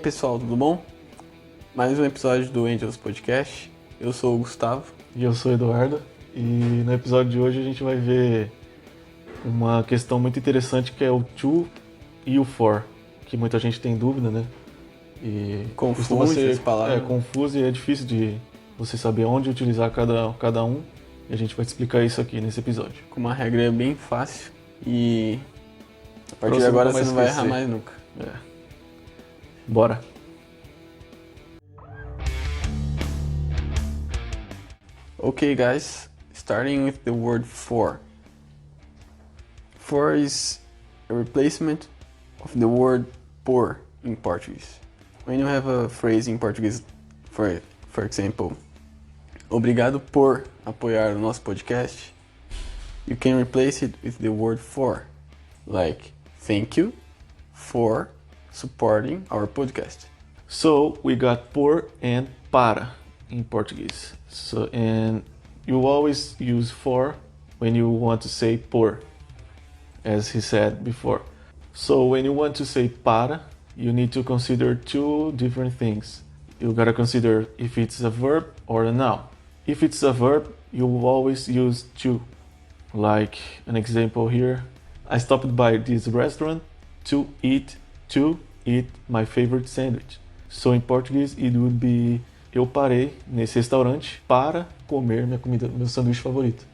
pessoal, tudo bom? Mais um episódio do Angels Podcast. Eu sou o Gustavo. E eu sou o Eduardo. E no episódio de hoje a gente vai ver uma questão muito interessante que é o to e o for, que muita gente tem dúvida, né? E Confuso costuma ser essas palavras. confuso e é difícil de você saber onde utilizar cada um. E a gente vai te explicar isso aqui nesse episódio. Com uma regra bem fácil e a partir Pra de agora nunca você mais não vai errar esquecer. mais nunca. Bora! Okay guys, starting with the word for. For is a replacement of the word por in Portuguese. When you have a phrase in Portuguese, for example, obrigado por apoiar o nosso podcast, you can replace it with the word for, like thank you for supporting our podcast. So we got por and para in Portuguese. So and you always use for when you want to say por, as he said before. So when you want to say para, you need to consider two different things. You gotta consider if it's a verb or a noun. If it's a verb, you will always use to. Like an example here, I stopped by this restaurant to eat my favorite sandwich. So in Portuguese it would be eu parei nesse restaurante para comer minha comida, meu sanduíche favorito.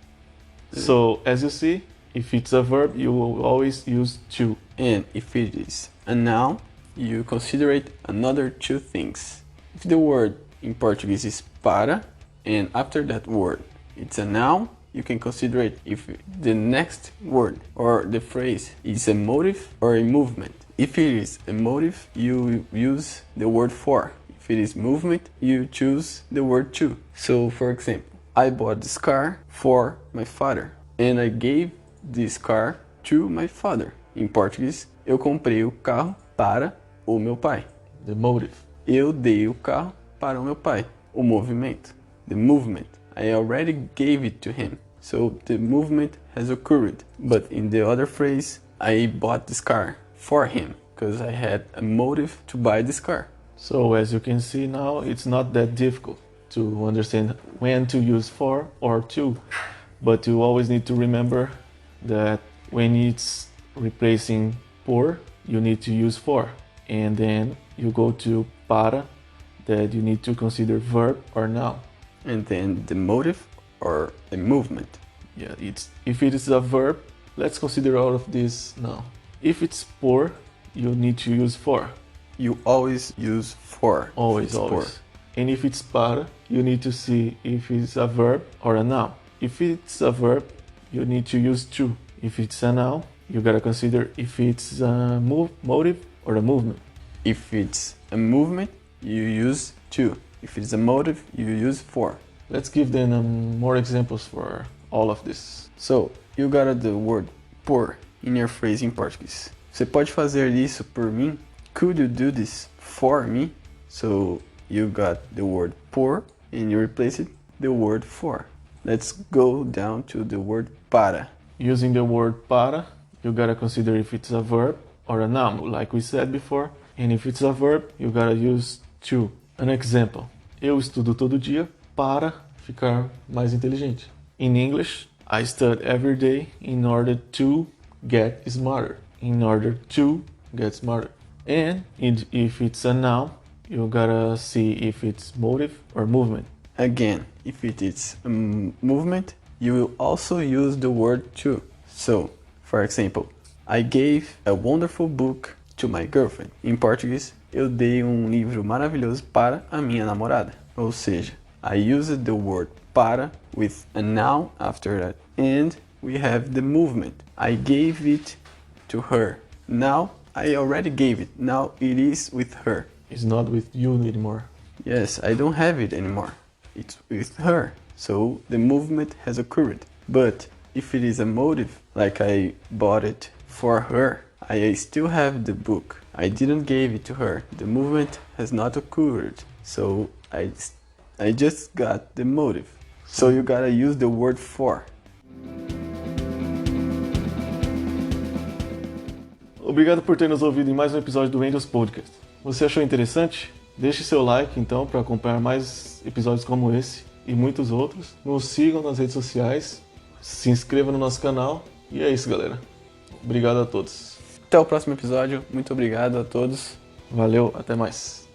So as you see, if it's a verb, you will always use to. And if it is a noun, you consider it another two things. If the word in Portuguese is para, and after that word it's a noun, you can consider it if the next word or the phrase is a motive or a movement. If it is a motive, you use the word for. If it is movement, you choose the word to. So, for example, I bought this car for my father, and I gave this car to my father. Em português, eu comprei o carro para o meu pai. The motive. Eu dei o carro para o meu pai. O movimento. The movement. I already gave it to him. So the movement has occurred. But in the other phrase, I bought this car for him because I had a motive to buy this car. So as you can see now, it's not that difficult to understand when to use for or to, but you always need to remember that when it's replacing por, you need to use for, and then you go to para, that you need to consider verb or noun. And then the motive or a movement. Yeah, if it is a verb, let's consider all of this now. If it's por, you need to use for. You always use for. Always. And if it's para, you need to see if it's a verb or a noun. If it's a verb, you need to use to. If it's a noun, you gotta consider if it's a motive or a movement. If it's a movement, you use to. If it's a motive, you use for. Let's give them more examples for all of this. So, you got the word por in your phrase in Portuguese. Você pode fazer isso por mim? Could you do this for me? So, you got the word por and you replace it the word for. Let's go down to the word para. Using the word para, you gotta consider if it's a verb or a noun, like we said before. And if it's a verb, you gotta use to. An example. Eu estudo todo dia para ficar mais inteligente. In English, I study every day in order to get smarter. In order to get smarter. And if it's a noun, you gotta see if it's motive or movement. Again, if it is a movement, you will also use the word to. So, for example, I gave a wonderful book to my girlfriend. Em português, eu dei livro maravilhoso para a minha namorada. Ou seja, I used the word para with a noun after that. And we have the movement. I gave it to her. Now, I already gave it. Now it is with her. It's not with you anymore. Yes, I don't have it anymore. It's with her. So the movement has occurred. But if it is a motive, like I bought it for her, I still have the book. I didn't give it to her. The movement has not occurred. So I just got the motive. So you gotta use the word for. Obrigado por ter nos ouvido em mais um episódio do Angels Podcast. Você achou interessante? Deixe seu like então para acompanhar mais episódios como esse e muitos outros. Nos sigam nas redes sociais, se inscreva no nosso canal e é isso, galera. Obrigado a todos. Até o próximo episódio. Muito obrigado a todos. Valeu, até mais.